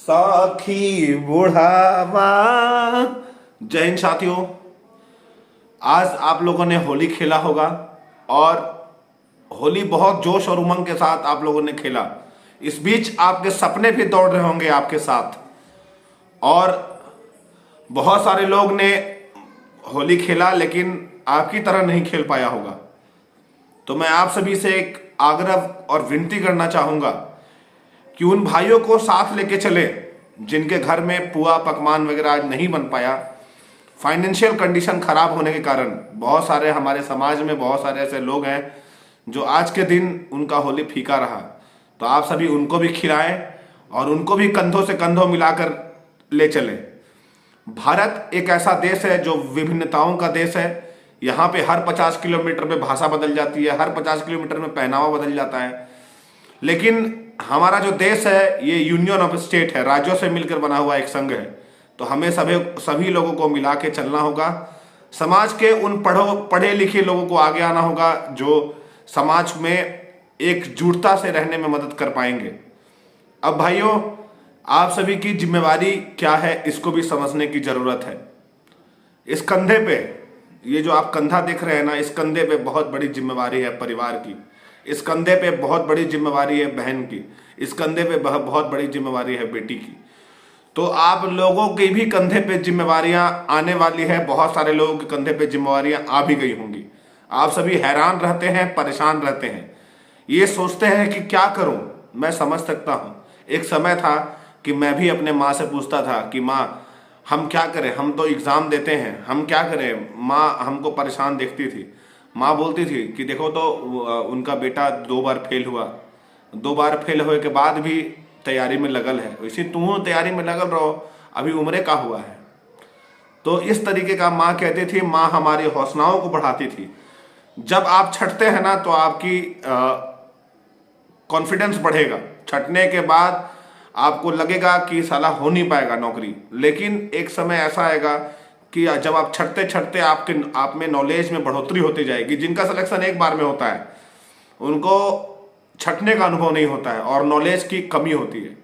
साखी बुढ़ावा। जय हिंद साथियों, आज आप लोगों ने होली खेला होगा और होली बहुत जोश और उमंग के साथ आप लोगों ने खेला। इस बीच आपके सपने भी दौड़ रहे होंगे आपके साथ और बहुत सारे लोग ने होली खेला लेकिन आपकी तरह नहीं खेल पाया होगा। तो मैं आप सभी से एक आग्रह और विनती करना चाहूंगा कि उन भाइयों को साथ लेके चले जिनके घर में पुआ पकवान वगैरह आज नहीं बन पाया। फाइनेंशियल कंडीशन खराब होने के कारण बहुत सारे हमारे समाज में बहुत सारे ऐसे लोग हैं जो आज के दिन उनका होली फीका रहा। तो आप सभी उनको भी खिलाएं और उनको भी कंधों से कंधों मिलाकर ले चलें। भारत एक ऐसा देश है जो विभिन्नताओं का देश है। यहाँ पे हर 50 किलोमीटर में भाषा बदल जाती है, हर 50 किलोमीटर में पहनावा बदल जाता है। लेकिन हमारा जो देश है ये यूनियन ऑफ स्टेट है, राज्यों से मिलकर बना हुआ एक संघ है। तो हमें सभी लोगों को मिला के चलना होगा। समाज के उन पढ़े लिखे लोगों को आगे आना होगा जो समाज में एकजुटता से रहने में मदद कर पाएंगे। अब भाइयों, आप सभी की जिम्मेवारी क्या है इसको भी समझने की जरूरत है। इस कंधे पे, ये जो आप कंधा देख रहे हैं ना, इस कंधे पे बहुत बड़ी जिम्मेवारी है परिवार की। इस कंधे पे बहुत बड़ी जिम्मेवारी है बहन की। इस कंधे पे बहुत बड़ी जिम्मेवारी है बेटी की। तो आप लोगों के भी कंधे पे जिम्मेवारियां आने वाली है। बहुत सारे लोगों के कंधे पे जिम्मेवारियां आ भी गई होंगी। आप सभी हैरान रहते हैं, परेशान रहते हैं, ये सोचते हैं कि क्या करूं। मैं समझ सकता हूं। एक समय था कि मैं भी अपने माँ से पूछता था कि माँ हम क्या करें, हम तो एग्जाम देते हैं, हम क्या करें। माँ हमको परेशान देखती थी। माँ बोलती थी कि देखो तो उनका बेटा 2 बार फेल हुआ, 2 बार फेल होने के बाद भी तैयारी में लगल है, इसी तुम तैयारी में लगल रहो, अभी उम्र का हुआ है। तो इस तरीके का माँ कहती थी। माँ हमारी हौसलाओं को बढ़ाती थी। जब आप छठते हैं ना तो आपकी कॉन्फिडेंस बढ़ेगा। छठने के बाद आपको लगेगा कि साला हो नहीं पाएगा नौकरी, लेकिन एक समय ऐसा आएगा कि जब आप छठते छठते आप में नॉलेज में बढ़ोतरी होती जाएगी। जिनका सिलेक्शन एक बार में होता है उनको छठने का अनुभव नहीं होता है और नॉलेज की कमी होती है।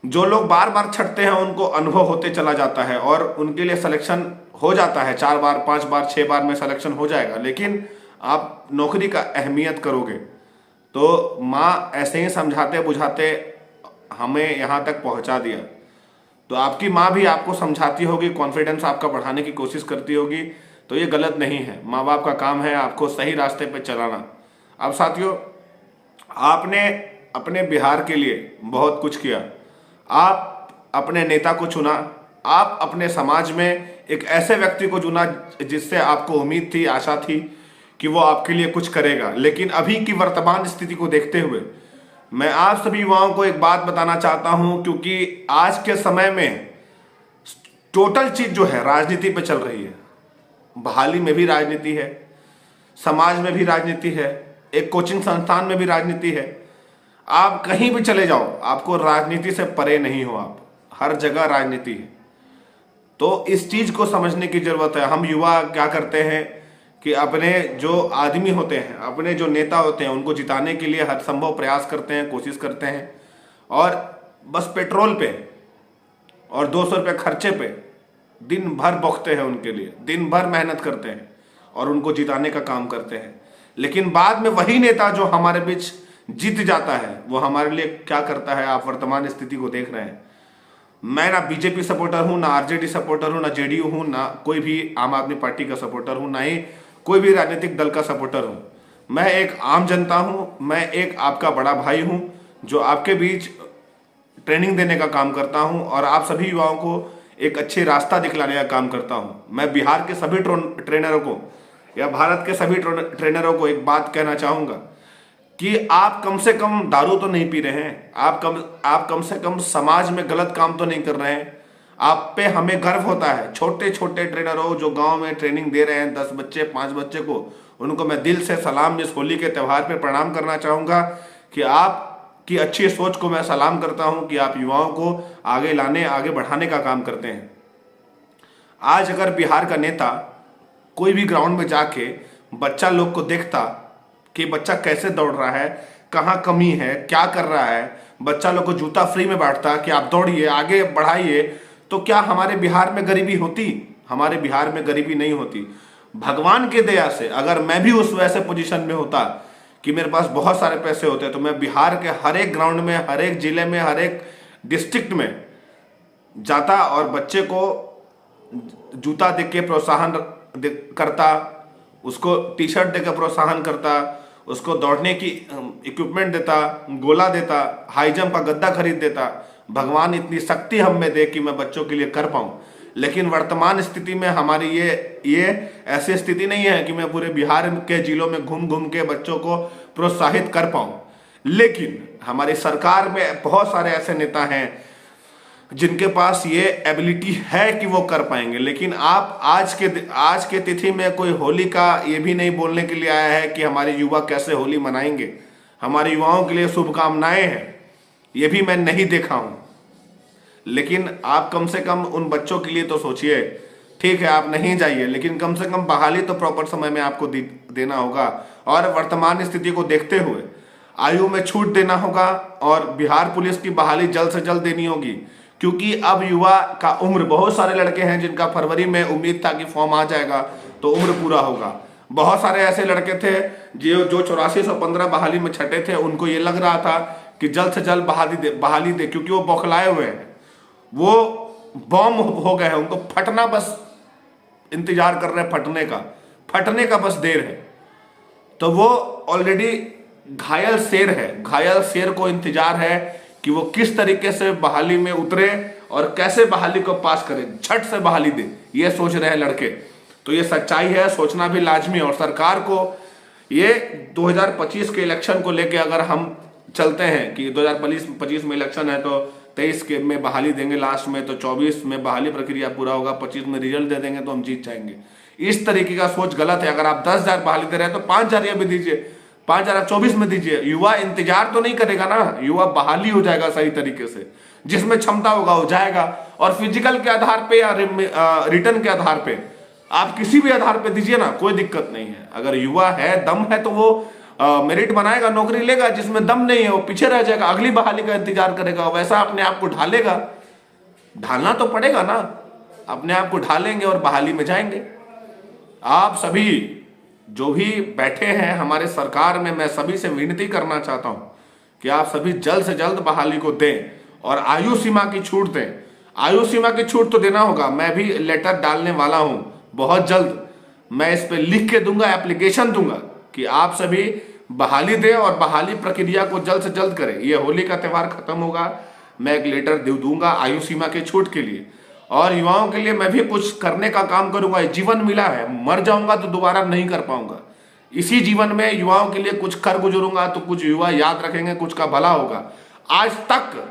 जो लोग बार बार छठते हैं उनको अनुभव होते चला जाता है और उनके लिए सिलेक्शन हो जाता है। 4 बार 5 बार 6 बार में सिलेक्शन हो जाएगा। लेकिन आप नौकरी का अहमियत करोगे। तो माँ ऐसे ही समझाते बुझाते हमें यहाँ तक पहुँचा दिया। तो आपकी माँ भी आपको समझाती होगी, कॉन्फिडेंस आपका बढ़ाने की कोशिश करती होगी। तो ये गलत नहीं है। माँ बाप का काम है आपको सही रास्ते पे चलाना। अब साथियों, आपने अपने बिहार के लिए बहुत कुछ किया। आप अपने नेता को चुना। आप अपने समाज में एक ऐसे व्यक्ति को चुना जिससे आपको उम्मीद थी, आशा थी कि वो आपके लिए कुछ करेगा। लेकिन अभी की वर्तमान स्थिति को देखते हुए मैं आप सभी युवाओं को एक बात बताना चाहता हूं, क्योंकि आज के समय में टोटल चीज जो है राजनीति पे चल रही है। बहाली में भी राजनीति है, समाज में भी राजनीति है, एक कोचिंग संस्थान में भी राजनीति है। आप कहीं भी चले जाओ, आपको राजनीति से परे नहीं हो। आप हर जगह राजनीति है। तो इस चीज को समझने की जरूरत है। हम युवा क्या करते हैं कि अपने जो आदमी होते हैं, अपने जो नेता होते हैं, उनको जिताने के लिए हर संभव प्रयास करते हैं, कोशिश करते हैं और बस पेट्रोल पे और 200 रुपये खर्चे पे दिन भर बौखते हैं उनके लिए, दिन भर मेहनत करते हैं और उनको जिताने का काम करते हैं। लेकिन बाद में वही नेता जो हमारे बीच जीत जाता है वो हमारे लिए क्या करता है, आप वर्तमान स्थिति को देख रहे हैं। मैं ना बीजेपी सपोर्टर हूँ, ना आरजेडी सपोर्टर हूँ, ना जेडीयू हूँ, ना कोई भी आम आदमी पार्टी का सपोर्टर हूँ, ना ही कोई भी राजनीतिक दल का सपोर्टर हूँ। मैं एक आम जनता हूँ। मैं एक आपका बड़ा भाई हूँ जो आपके बीच ट्रेनिंग देने का काम करता हूँ और आप सभी युवाओं को एक अच्छे रास्ता दिखलाने का काम करता हूँ। मैं बिहार के सभी ट्रेनरों को या भारत के सभी ट्रेनरों को एक बात कहना चाहूँगा कि आप कम से कम दारू तो नहीं पी रहे हैं, आप कम से कम समाज में गलत काम तो नहीं कर रहे हैं। आप पे हमें गर्व होता है। छोटे छोटे ट्रेनरों जो गांव में ट्रेनिंग दे रहे हैं, 10 बच्चे 5 बच्चे को, उनको मैं दिल से सलाम इस होली के त्यौहार पे प्रणाम करना चाहूँगा कि आपकी अच्छी सोच को मैं सलाम करता हूँ कि आप युवाओं को आगे लाने, आगे बढ़ाने का काम करते हैं। आज अगर बिहार का नेता कोई भी ग्राउंड में जाके बच्चा लोग को देखता कि बच्चा कैसे दौड़ रहा है, कहाँ कमी है, क्या कर रहा है, बच्चा लोग को जूता फ्री में बांटता कि आप दौड़िए, आगे बढ़ाइए, तो क्या हमारे बिहार में गरीबी होती? हमारे बिहार में गरीबी नहीं होती। भगवान के दया से अगर मैं भी उस वैसे पोजीशन में होता कि मेरे पास बहुत सारे पैसे होते, तो मैं बिहार के हर एक ग्राउंड में, हर एक जिले में, हर एक डिस्ट्रिक्ट में जाता और बच्चे को जूता दे के प्रोत्साहन करता, उसको टी शर्ट देकर प्रोत्साहन करता, उसको दौड़ने की इक्विपमेंट देता, गोला देता, हाई जंप का गद्दा खरीद देता। भगवान इतनी शक्ति हम में दे कि मैं बच्चों के लिए कर पाऊं। लेकिन वर्तमान स्थिति में हमारी ये ऐसी स्थिति नहीं है कि मैं पूरे बिहार के जिलों में घूम घूम के बच्चों को प्रोत्साहित कर पाऊं। लेकिन हमारी सरकार में बहुत सारे ऐसे नेता हैं जिनके पास ये एबिलिटी है कि वो कर पाएंगे। लेकिन आप आज के तिथि में कोई होली का ये भी नहीं बोलने के लिए आया है कि हमारे युवा कैसे होली मनाएंगे। हमारे युवाओं के लिए शुभकामनाएं हैं, ये भी मैं नहीं देखा हूं। लेकिन आप कम से कम उन बच्चों के लिए तो सोचिए। ठीक है, आप नहीं जाइए, लेकिन कम से कम बहाली तो प्रॉपर समय में आपको देना होगा। और वर्तमान स्थिति को देखते हुए आयु में छूट देना होगा और बिहार पुलिस की बहाली जल्द से जल्द देनी होगी, क्योंकि अब युवा का उम्र, बहुत सारे लड़के हैं जिनका फरवरी में उम्मीद था कि फॉर्म आ जाएगा तो उम्र पूरा होगा। बहुत सारे ऐसे लड़के थे जो 8415 बहाली में छटे थे, उनको ये लग रहा था कि जल्द से जल्द बहाली दे, क्योंकि वो बौखलाए हुए हैं, वो बॉम्ब हो गए हैं, उनको फटना बस इंतजार कर रहे हैं, फटने का बस देर है। तो वो ऑलरेडी घायल शेर है, घायल शेर को इंतजार है कि वो किस तरीके से बहाली में उतरे और कैसे बहाली को पास करे, झट से बहाली दे, ये सोच रहे हैं लड़के। तो ये सच्चाई है, सोचना भी लाजमी है। और सरकार को ये 2025 के इलेक्शन को लेके अगर हम चलते हैं कि 2025 में इलेक्शन है तो 23 के में बहाली देंगे लास्ट में, तो 24 में बहाली प्रक्रिया पूरा होगा, 25 में रिजल्ट दे देंगे तो हम जीत जाएंगे, इस तरीके का सोच गलत है। अगर आप 10,000 बहाली दे रहे हैं तो 5,000 ये भी दीजिए, 5,000 24 में दीजिए। युवा इंतजार तो नहीं करेगा ना, युवा बहाली हो जाएगा सही तरीके से, जिसमें क्षमता होगा वो जाएगा। और फिजिकल के आधार पे या रिटर्न के आधार पे, आप किसी भी आधार पे दीजिए ना, कोई दिक्कत नहीं है। अगर युवा है, दम है, तो वो मेरिट बनाएगा, नौकरी लेगा। जिसमें दम नहीं है वो पीछे रह जाएगा, अगली बहाली का इंतजार करेगा, वैसा अपने आप को ढालेगा। ढालना तो पड़ेगा ना, अपने आप को ढालेंगे और बहाली में जाएंगे। आप सभी जो भी बैठे हैं हमारे सरकार में, मैं सभी से विनती करना चाहता हूं कि आप सभी जल्द से जल्द बहाली को दें और आयु सीमा की छूट दें। आयु सीमा की छूट तो देना होगा, मैं भी लेटर डालने वाला हूं बहुत जल्द। मैं इस पे लिख के दूंगा, एप्लीकेशन दूंगा कि आप सभी बहाली दें और बहाली प्रक्रिया को जल्द से जल्द करें। ये होली का त्यौहार खत्म होगा, मैं एक लेटर दूंगा आयु सीमा के छूट के लिए, और युवाओं के लिए मैं भी कुछ करने का काम करूंगा। जीवन मिला है, मर जाऊंगा तो दोबारा नहीं कर पाऊंगा। इसी जीवन में युवाओं के लिए कुछ कर गुजरूंगा तो कुछ युवा याद रखेंगे, कुछ का भला होगा। आज तक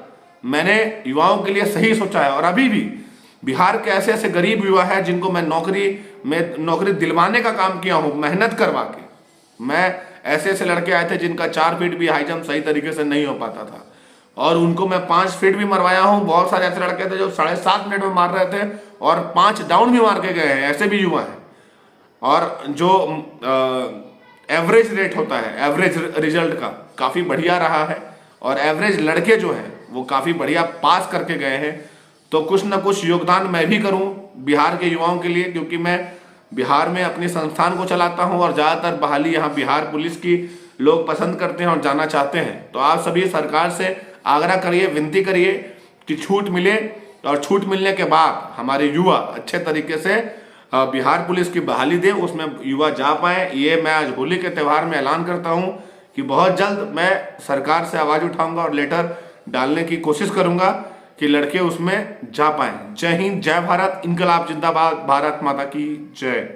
मैंने युवाओं के लिए सही सोचा है, और अभी भी बिहार के ऐसे ऐसे गरीब युवा है जिनको मैं नौकरी दिलवाने का काम किया हूं, मेहनत करवा के। मैं ऐसे ऐसे लड़के आए थे जिनका 4 फीट भी हाई जंप सही तरीके से नहीं हो पाता था, और उनको मैं 5 फीट भी मरवाया हूं। बहुत सारे ऐसे लड़के थे जो 7.5 मिनट में मार रहे थे और 5 डाउन भी मार के गए हैं, ऐसे भी युवा हैं। और जो एवरेज रेट होता है, एवरेज रिजल्ट का काफी बढ़िया रहा है, और एवरेज लड़के जो हैं वो काफी बढ़िया पास करके गए हैं। तो कुछ ना कुछ योगदान मैं भी करूं बिहार के युवाओं के लिए, क्योंकि मैं बिहार में अपने संस्थान को चलाता हूं और ज़्यादातर बहाली यहाँ बिहार पुलिस की लोग पसंद करते हैं और जाना चाहते हैं। तो आप सभी सरकार से आग्रह करिए, विनती करिए कि छूट मिले, और छूट मिलने के बाद हमारे युवा अच्छे तरीके से बिहार पुलिस की बहाली दे, उसमें युवा जा पाए। ये मैं आज होली के त्यौहार में ऐलान करता हूँ कि बहुत जल्द मैं सरकार से आवाज़ उठाऊंगा और लेटर डालने की कोशिश करूंगा कि लड़के उसमें जा पाए। जय हिंद, जय भारत, इनकलाब जिंदाबाद, भारत माता की जय।